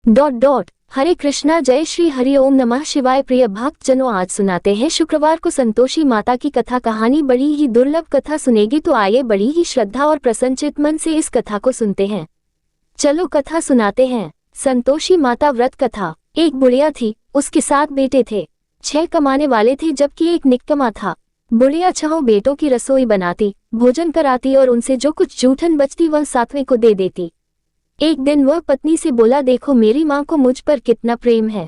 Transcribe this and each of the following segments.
हरे कृष्णा, जय श्री हरि ओम नमः शिवाय। प्रिय भक्त जनों, आज सुनाते हैं शुक्रवार को संतोषी माता की कथा। कहानी बड़ी ही दुर्लभ कथा सुनेगी, तो आइए बड़ी ही श्रद्धा और प्रसन्नचित मन से इस कथा को सुनते हैं। चलो कथा सुनाते हैं। संतोषी माता व्रत कथा। एक बुढ़िया थी, उसके 7 बेटे थे। 6 कमाने वाले थे जबकि एक निकम्मा था। बुढ़िया 6 बेटों की रसोई बनाती, भोजन कराती और उनसे जो कुछ जूठन बचती वह 7वें को दे देती। एक दिन वह पत्नी से बोला, देखो मेरी माँ को मुझ पर कितना प्रेम है।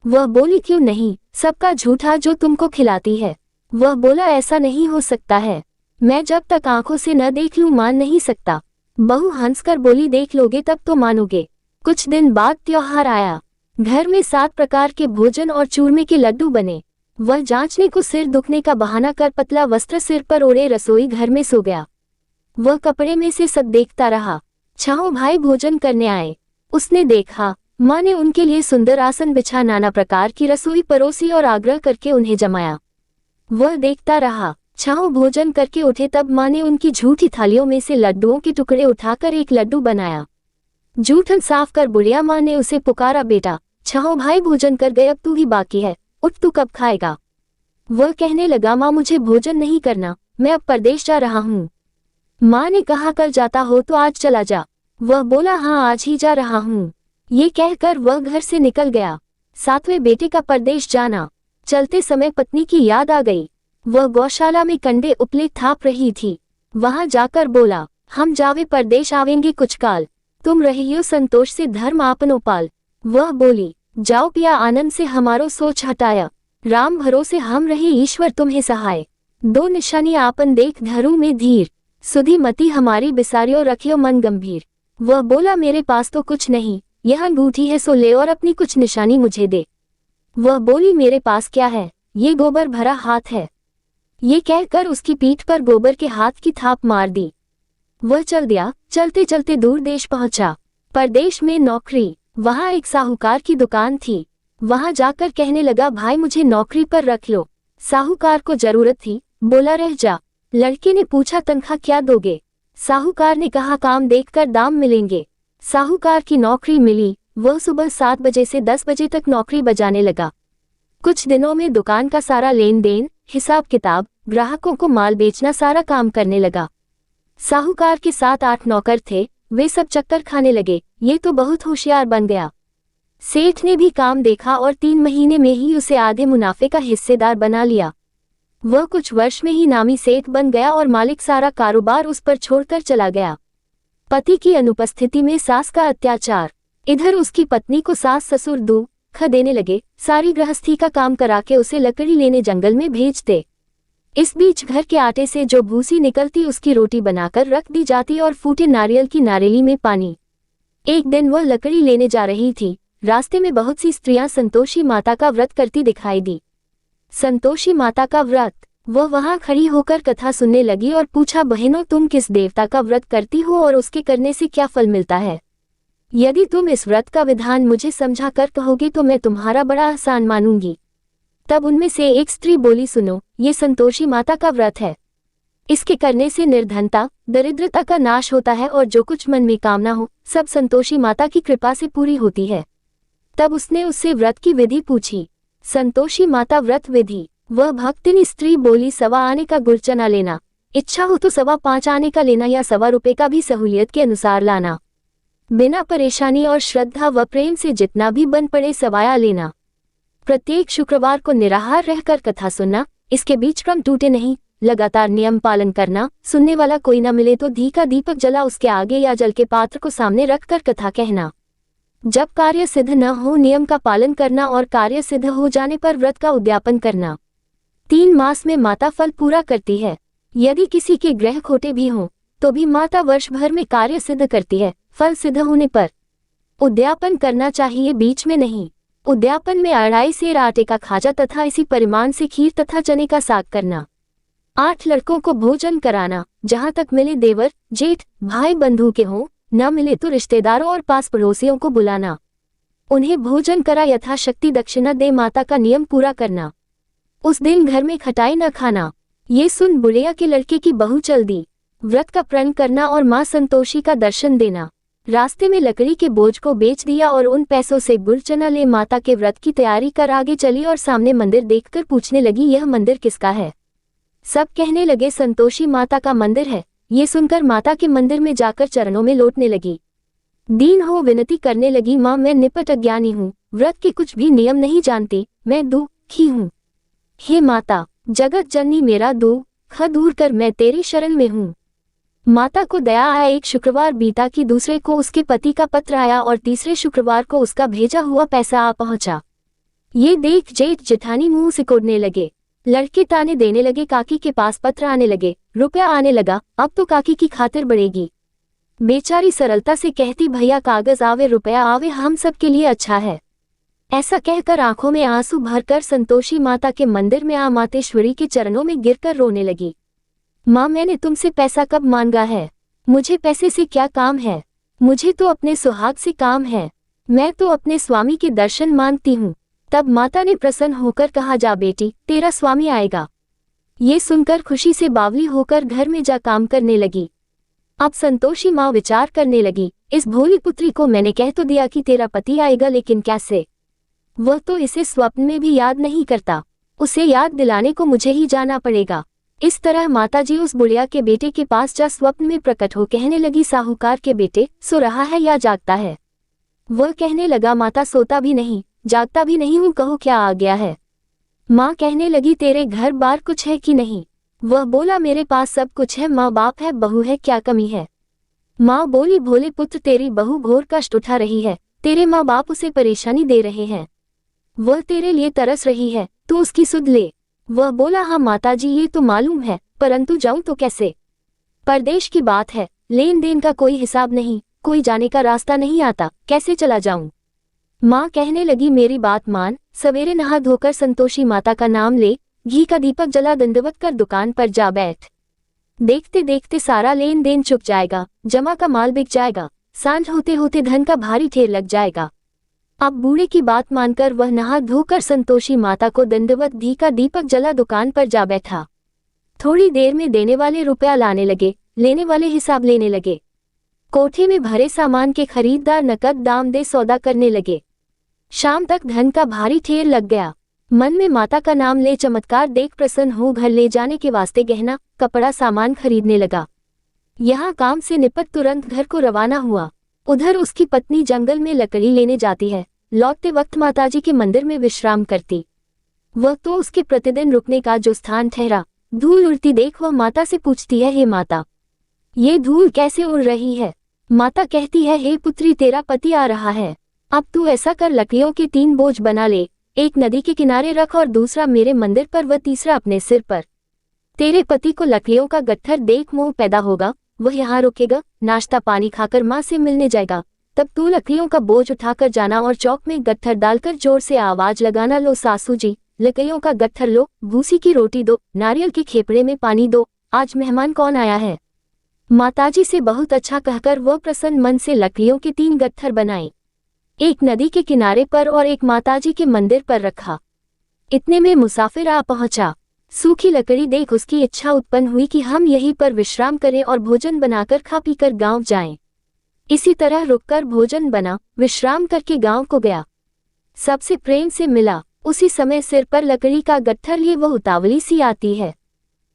वह बोली, क्यों नहीं, सबका झूठा जो तुमको खिलाती है। वह बोला, ऐसा नहीं हो सकता है, मैं जब तक आंखों से न देख लूं मान नहीं सकता। बहू हंसकर बोली, देख लोगे तब तो मानोगे। कुछ दिन बाद त्योहार आया। घर में 7 प्रकार के भोजन और चूरमे के लड्डू बने। वह जांचने को सिर दुखने का बहाना कर पतला वस्त्र सिर पर ओढ़े रसोई घर में सो गया। वह कपड़े में से सब देखता रहा। 6 भाई भोजन करने आए। उसने देखा, माँ ने उनके लिए सुंदर आसन बिछा नाना प्रकार की रसोई परोसी और आग्रह करके उन्हें जमाया। वह देखता रहा। 6 भोजन करके उठे तब माँ ने उनकी झूठी थालियों में से लड्डुओं के टुकड़े उठाकर एक लड्डू बनाया। जूठन साफ कर बुढ़िया माँ ने उसे पुकारा, बेटा 6 भाई भोजन कर गए, अब तू ही बाकी है, उठ, तू कब खाएगा। वह कहने लगा, माँ मुझे भोजन नहीं करना, मैं अब परदेश जा रहा हूँ। माँ ने कहा, कल जाता हो तो आज चला जा। वह बोला, हाँ आज ही जा रहा हूँ। ये कहकर वह घर से निकल गया। 7वें बेटे का परदेश जाना। चलते समय पत्नी की याद आ गई। वह गौशाला में कंडे उपले थाप रही थी। वहां जाकर बोला, हम जावे परदेश आवेंगे कुछ काल, तुम रहियो संतोष से धर्म आपनो पाल। वह बोली, जाओ पिया आनंद से हमारो सोच हटाया, राम भरोसे हम रहे ईश्वर तुम्हें सहाय। 2 निशानी आपन देख धरू में धीर, सुधी मती हमारी बिसारियो रखियो मन गंभीर। वह बोला, मेरे पास तो कुछ नहीं, यह अंगूठी है सो ले और अपनी कुछ निशानी मुझे दे। वह बोली, मेरे पास क्या है, ये गोबर भरा हाथ है। ये कहकर उसकी पीठ पर गोबर के हाथ की थाप मार दी। वह चल दिया। चलते चलते दूर देश पहुंचा। परदेश में नौकरी। वहां एक साहूकार की दुकान थी। वहां जाकर कहने लगा, भाई मुझे नौकरी पर रख लो। साहूकार को जरूरत थी, बोला रह जा। लड़के ने पूछा, तनख्वाह क्या दोगे। साहूकार ने कहा, काम देखकर दाम मिलेंगे। साहूकार की नौकरी मिली। वह सुबह 7 बजे से 10 बजे तक नौकरी बजाने लगा। कुछ दिनों में दुकान का सारा लेन देन, हिसाब किताब, ग्राहकों को माल बेचना सारा काम करने लगा। साहूकार के 7-8 नौकर थे, वे सब चक्कर खाने लगे, ये तो बहुत होशियार बन गया। सेठ ने भी काम देखा और 3 महीने में ही उसे आधे मुनाफे का हिस्सेदार बना लिया। वह कुछ वर्ष में ही नामी सेठ बन गया और मालिक सारा कारोबार उस पर छोड़कर चला गया। पति की अनुपस्थिति में सास का अत्याचार। इधर उसकी पत्नी को सास ससुर दुख देने लगे, सारी गृहस्थी का काम करा के उसे लकड़ी लेने जंगल में भेजते। इस बीच घर के आटे से जो भूसी निकलती उसकी रोटी बनाकर रख दी जाती और फूटे नारियल की नारेली में पानी। एक दिन वह लकड़ी लेने जा रही थी। रास्ते में बहुत सी स्त्रियां संतोषी माता का व्रत करती दिखाई दी। संतोषी माता का व्रत। वह वहां खड़ी होकर कथा सुनने लगी और पूछा, बहनों तुम किस देवता का व्रत करती हो और उसके करने से क्या फल मिलता है। यदि तुम इस व्रत का विधान मुझे समझा कर कहोगे तो मैं तुम्हारा बड़ा आसान मानूंगी। तब उनमें से एक स्त्री बोली, सुनो, ये संतोषी माता का व्रत है। इसके करने से निर्धनता दरिद्रता का नाश होता है और जो कुछ मन में कामना हो सब संतोषी माता की कृपा से पूरी होती है। तब उसने उससे व्रत की विधि पूछी। संतोषी माता व्रत विधि। वह भक्तिनी स्त्री बोली, 1.25 आने का गुड़ चना लेना, इच्छा हो तो 5.25 आने का लेना या 1.25 रुपए का भी सहूलियत के अनुसार लाना। बिना परेशानी और श्रद्धा व प्रेम से जितना भी बन पड़े सवाया लेना। प्रत्येक शुक्रवार को निराहार रहकर कथा सुनना, इसके बीच क्रम टूटे नहीं, लगातार नियम पालन करना। सुनने वाला कोई न मिले तो घी का दीपक जला उसके आगे या जल के पात्र को सामने रखकर कथा कहना। जब कार्य सिद्ध न हो नियम का पालन करना और कार्य सिद्ध हो जाने पर व्रत का उद्यापन करना। 3 मास में माता फल पूरा करती है। यदि किसी के ग्रह खोटे भी हों तो भी माता वर्ष भर में कार्य सिद्ध करती है। फल सिद्ध होने पर उद्यापन करना चाहिए, बीच में नहीं। उद्यापन में 2.5 सेर आटे का खाजा तथा इसी परिमाण से खीर तथा चने का साग करना। 8 लड़कों को भोजन कराना, जहां तक मिले देवर जेठ भाई बंधु के हों, न मिले तो रिश्तेदारों और पास पड़ोसियों को बुलाना। उन्हें भोजन करा यथाशक्ति दक्षिणा दे माता का नियम पूरा करना। उस दिन घर में खटाई न खाना। ये सुन बुढ़िया के लड़के की बहू चल दी। व्रत का प्रण करना और माँ संतोषी का दर्शन देना। रास्ते में लकड़ी के बोझ को बेच दिया और उन पैसों से गुड़ चना ले माता के व्रत की तैयारी कर आगे चली और सामने मंदिर देखकर पूछने लगी, यह मंदिर किसका है? सब कहने लगे संतोषी माता का मंदिर है। ये सुनकर माता के मंदिर में जाकर चरणों में लौटने लगी। दीन हो विनती करने लगी, माँ मैं निपट अज्ञानी हूँ, व्रत के कुछ भी नियम नहीं जानती, मैं दुखी हूँ। हे माता जगत जननी मेरा दुख दूर कर, मैं तेरी शरण में हूँ। माता को दया आया। एक शुक्रवार बीता कि दूसरे को उसके पति का पत्र आया और तीसरे शुक्रवार को उसका भेजा हुआ पैसा आ पहुंचा। ये देख जेठ जेठानी मुंह सिकोड़ने लगे। लड़के ताने देने लगे, काकी के पास पत्र आने लगे, रुपया आने लगा, अब तो काकी की खातिर बढ़ेगी। बेचारी सरलता से कहती, भैया कागज आवे रुपया आवे, हम सब के लिए अच्छा है। ऐसा कहकर आंखों में आंसू भरकर संतोषी माता के मंदिर में आ मातेश्वरी के चरणों में गिरकर रोने लगी। माँ मैंने तुमसे पैसा कब मांगा है? मुझे पैसे से क्या काम है? मुझे तो अपने सुहाग से काम है। मैं तो अपने स्वामी के दर्शन मांगती हूँ। तब माता ने प्रसन्न होकर कहा, जा बेटी तेरा स्वामी आएगा। ये सुनकर खुशी से बावली होकर घर में जा काम करने लगी। अब संतोषी माँ विचार करने लगी, इस भोली पुत्री को मैंने कह तो दिया कि तेरा पति आएगा, लेकिन कैसे? वह तो इसे स्वप्न में भी याद नहीं करता। उसे याद दिलाने को मुझे ही जाना पड़ेगा। इस तरह माताजी उस बुढ़िया के बेटे के पास जा स्वप्न में प्रकट हो कहने लगी, साहूकार के बेटे सो रहा है या जागता है? वह कहने लगा, माता सोता भी नहीं जागता भी नहीं हूँ, कहो क्या आ गया है? माँ कहने लगी, तेरे घर बार कुछ है कि नहीं? वह बोला, मेरे पास सब कुछ है, माँ बाप है, बहू है, क्या कमी है? माँ बोली, भोले पुत्र तेरी बहू घोर कष्ट उठा रही है, तेरे माँ बाप उसे परेशानी दे रहे हैं, वह तेरे लिए तरस रही है, तू उसकी सुध ले। वह बोला, हाँ माताजी ये तो मालूम है, परंतु जाऊं तो कैसे? परदेश की बात है, लेन देन का कोई हिसाब नहीं, कोई जाने का रास्ता नहीं आता, कैसे चला जाऊं? माँ कहने लगी, मेरी बात मान, सवेरे नहा धोकर संतोषी माता का नाम ले, घी का दीपक जला दंडवत कर दुकान पर जा बैठ। देखते देखते सारा लेन देन चुक जाएगा, जमा का माल बिक जाएगा, सांझ होते होते धन का भारी ढेर लग जाएगा। अब बूढ़े की बात मानकर वह नहा धोकर संतोषी माता को दंडवत घी का दीपक जला दुकान पर जा बैठा। थोड़ी देर में देने वाले रुपया लाने लगे, लेने वाले हिसाब लेने लगे। कोठे में भरे सामान के खरीददार नकद दाम दे सौदा करने लगे। शाम तक धन का भारी ढेर लग गया। मन में माता का नाम ले चमत्कार देख प्रसन्न हो घर ले जाने के वास्ते गहना कपड़ा सामान खरीदने लगा। यहाँ काम से निपट तुरंत घर को रवाना हुआ। उधर उसकी पत्नी जंगल में लकड़ी लेने जाती है, लौटते वक्त माताजी के मंदिर में विश्राम करती। वह तो उसके प्रतिदिन रुकने का जो स्थान ठहरा। धूल उड़ती देख वह माता से पूछती है, हे माता ये धूल कैसे उड़ रही है? माता कहती है, हे पुत्री तेरा पति आ रहा है, अब तू ऐसा कर लकड़ियों के 3 बोझ बना ले, एक नदी के किनारे रख और दूसरा मेरे मंदिर पर व तीसरा अपने सिर पर। तेरे पति को लकड़ियों का गट्ठर देख मोह पैदा होगा, वह यहाँ रुकेगा, नाश्ता पानी खाकर माँ से मिलने जाएगा। तब तू लकड़ियों का बोझ उठाकर जाना और चौक में गट्ठर डालकर जोर से आवाज लगाना, लो सासू जी लकड़ियों का गट्ठर लो, भूसी की रोटी दो, नारियल के खेपड़े में पानी दो, आज मेहमान कौन आया है? माताजी से बहुत अच्छा कहकर वह प्रसन्न मन से लकड़ियों के 3 गट्ठर बनाए, एक नदी के किनारे पर और एक माताजी के मंदिर पर रखा। इतने में मुसाफिर आ पहुंचा। सूखी लकड़ी देख उसकी इच्छा उत्पन्न हुई कि हम यहीं पर विश्राम करें और भोजन बनाकर खा पीकर गांव जाएं। इसी तरह रुककर भोजन बना, विश्राम करके गांव को गया। सबसे प्रेम से मिला। उसी समय सिर पर लकड़ी का गट्ठर लिए वह उतावली सी आती है।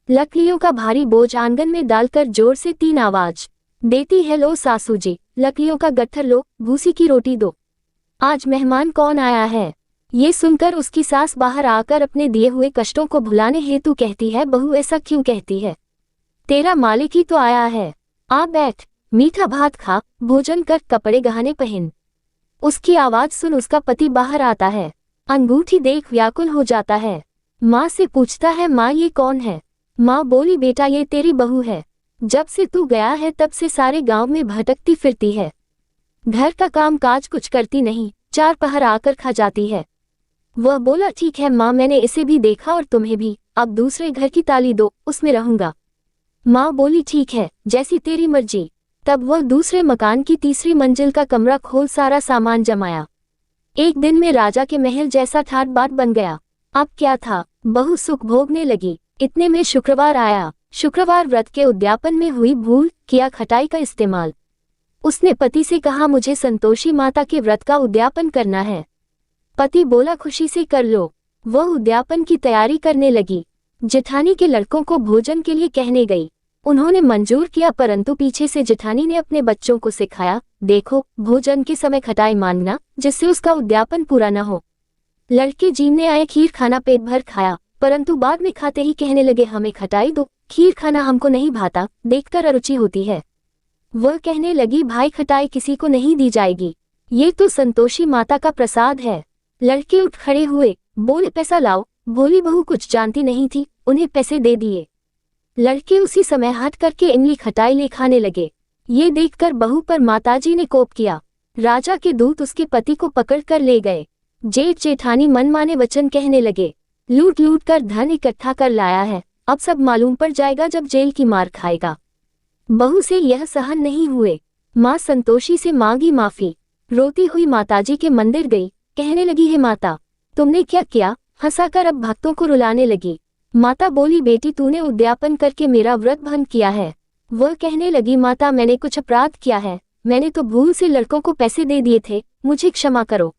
लकड़ियों का भारी बोझ आंगन में डालकर जोर से 3 आवाज देती है, लो सासू जी लकड़ियों का गट्ठर लो, भूसी की रोटी दो, आज मेहमान कौन आया है? ये सुनकर उसकी सास बाहर आकर अपने दिए हुए कष्टों को भुलाने हेतु कहती है, बहू ऐसा क्यों कहती है? तेरा मालिक ही तो आया है, आ बैठ, मीठा भात खा, भोजन कर, कपड़े गहने पहन। उसकी आवाज सुन उसका पति बाहर आता है। अंगूठी देख व्याकुल हो जाता है। माँ से पूछता है, माँ ये कौन है? माँ बोली, बेटा ये तेरी बहू है, जब से तू गया है तब से सारे गांव में भटकती फिरती है, घर का काम काज कुछ करती नहीं, 4 पहर आकर खा जाती है। वह बोला, ठीक है माँ मैंने इसे भी देखा और तुम्हें भी, अब दूसरे घर की ताली दो, उसमें रहूंगा। माँ बोली, ठीक है जैसी तेरी मर्जी। तब वह दूसरे मकान की तीसरी मंजिल का कमरा खोल सारा सामान जमाया। एक दिन में राजा के महल जैसा ठाट बाट बन गया। अब क्या था, बहू सुख भोगने लगी। इतने में शुक्रवार आया। शुक्रवार व्रत के उद्यापन में हुई भूल किया खटाई का इस्तेमाल। उसने पति से कहा, मुझे संतोषी माता के व्रत का उद्यापन करना है। पति बोला, खुशी से कर लो। वह उद्यापन की तैयारी करने लगी। जेठानी के लड़कों को भोजन के लिए कहने गई। उन्होंने मंजूर किया, परंतु पीछे से जेठानी ने अपने बच्चों को सिखाया, देखो भोजन के समय खटाई मांगना, जिससे उसका उद्यापन पूरा न हो। लड़के जीमने आए, खीर खाना पेट भर खाया, परंतु बाद में खाते ही कहने लगे, हमें खटाई दो, खीर खाना हमको नहीं भाता, देखकर अरुचि होती है। वह कहने लगी, भाई खटाई किसी को नहीं दी जाएगी, ये तो संतोषी माता का प्रसाद है। लड़के उठ खड़े हुए, बोले, पैसा लाओ। भोली बहू कुछ जानती नहीं थी, उन्हें पैसे दे दिए। लड़के उसी समय हाथ करके इमली खटाई ले खाने लगे। ये देखकर बहू पर माताजी ने कोप किया। राजा के दूत उसके पति को पकड़ कर ले गए। जेठ जेठानी मनमाने वचन कहने लगे, लूट लूट कर धन इकट्ठा कर लाया है, अब सब मालूम पड़ जाएगा जब जेल की मार खाएगा। बहू से यह सहन नहीं हुए। माँ संतोषी से मांगी माफी। रोती हुई माताजी के मंदिर गई, कहने लगी, हे माता, तुमने क्या किया? हंसाकर अब भक्तों को रुलाने लगी। माता बोली, बेटी तूने उद्यापन करके मेरा व्रत भंग किया है। वह कहने लगी, माता मैंने कुछ अपराध किया है, मैंने तो भूल से लड़कों को पैसे दे दिए थे, मुझे क्षमा करो,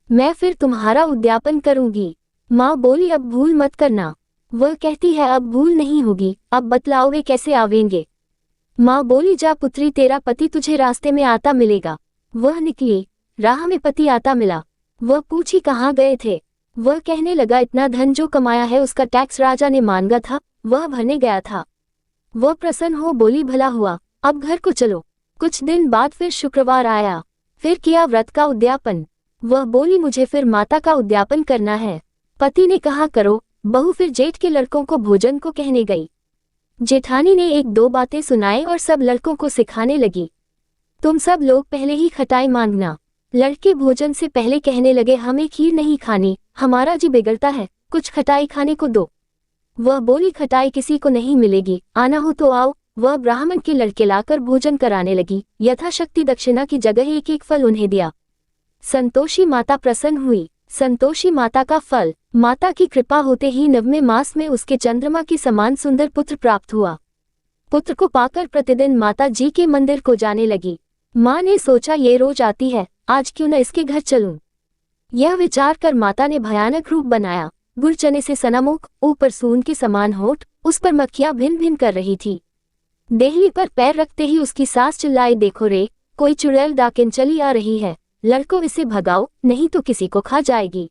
मैं फिर तुम्हारा उद्यापन करूंगी। माँ बोली, अब भूल मत करना। वह कहती है, अब भूल नहीं होगी, अब बतलाओ वे कैसे आवेंगे। माँ बोली, जा पुत्री, तेरा पति तुझे रास्ते में आता मिलेगा। वह निकली, राह में पति आता मिला। वह पूछी, कहाँ गए थे? वह कहने लगा, इतना धन जो कमाया है उसका टैक्स राजा ने मांगा था, वह भरने गया था। वह प्रसन्न हो बोली, भला हुआ, अब घर को चलो। कुछ दिन बाद फिर शुक्रवार आया, फिर किया व्रत का उद्यापन। वह बोली, मुझे फिर माता का उद्यापन करना है। पति ने कहा, करो। बहू फिर जेठ के लड़कों को भोजन को कहने गई। जेठानी ने एक दो बातें सुनाई और सब लड़कों को सिखाने लगी, तुम सब लोग पहले ही खटाई मांगना। लड़के भोजन से पहले कहने लगे, हमें खीर नहीं खानी, हमारा जी बिगड़ता है, कुछ खटाई खाने को दो। वह बोली, खटाई किसी को नहीं मिलेगी, आना हो तो आओ। वह ब्राह्मण के लड़के लाकर भोजन कराने लगी। यथाशक्ति दक्षिणा की जगह एक एक फल उन्हें दिया। संतोषी माता प्रसन्न हुई। संतोषी माता का फल, माता की कृपा होते ही 9वें मास में उसके चंद्रमा के समान सुंदर पुत्र प्राप्त हुआ। पुत्र को पाकर प्रतिदिन माता जी के मंदिर को जाने लगी। माँ ने सोचा, ये रोज आती है, आज क्यों न इसके घर चलूं। यह विचार कर माता ने भयानक रूप बनाया। गुड़ चने से सना मुख, ऊपर सून के समान होठ, उस पर मक्खियां भिन भिन कर रही थी। देहली पर पैर रखते ही उसकी सास चिल्लाई, देखो रे, कोई चुड़ैल डाकिन चली आ रही है, लड़कों इसे भगाओ, नहीं तो किसी को खा जाएगी।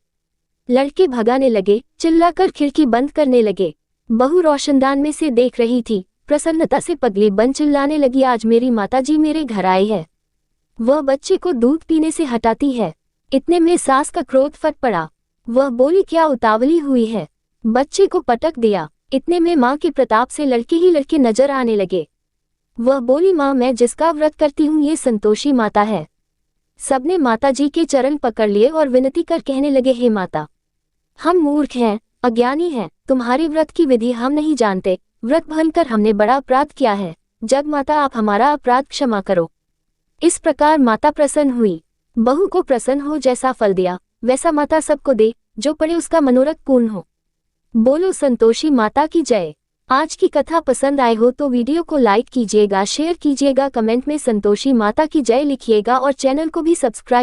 लड़के भगाने लगे, चिल्लाकर खिड़की बंद करने लगे। बहू रोशनदान में से देख रही थी, प्रसन्नता से पगली बन चिल्लाने लगी, आज मेरी माताजी मेरे घर आई है, वह बच्चे को दूध पीने से हटाती है। इतने में सास का क्रोध फट पड़ा। वह बोली, क्या उतावली हुई है? बच्चे को पटक दिया। इतने में माँ के प्रताप से लड़के ही लड़के नजर आने लगे। वह बोली, माँ मैं जिसका व्रत करती हूँ ये संतोषी माता है। सबने माताजी के चरण पकड़ लिए और विनती कर कहने लगे, हे माता, हम मूर्ख हैं, अज्ञानी हैं, तुम्हारे व्रत की विधि हम नहीं जानते, व्रत भंग कर हमने बड़ा अपराध किया है, जग माता आप हमारा अपराध क्षमा करो। इस प्रकार माता प्रसन्न हुई। बहू को प्रसन्न हो, जैसा फल दिया वैसा माता सबको दे, जो पड़े उसका मनोरथ पूर्ण हो। बोलो संतोषी माता की जय। आज की कथा पसंद आए हो तो वीडियो को लाइक कीजिएगा, शेयर कीजिएगा, कमेंट में संतोषी माता की जय लिखिएगा और चैनल को भी सब्सक्राइब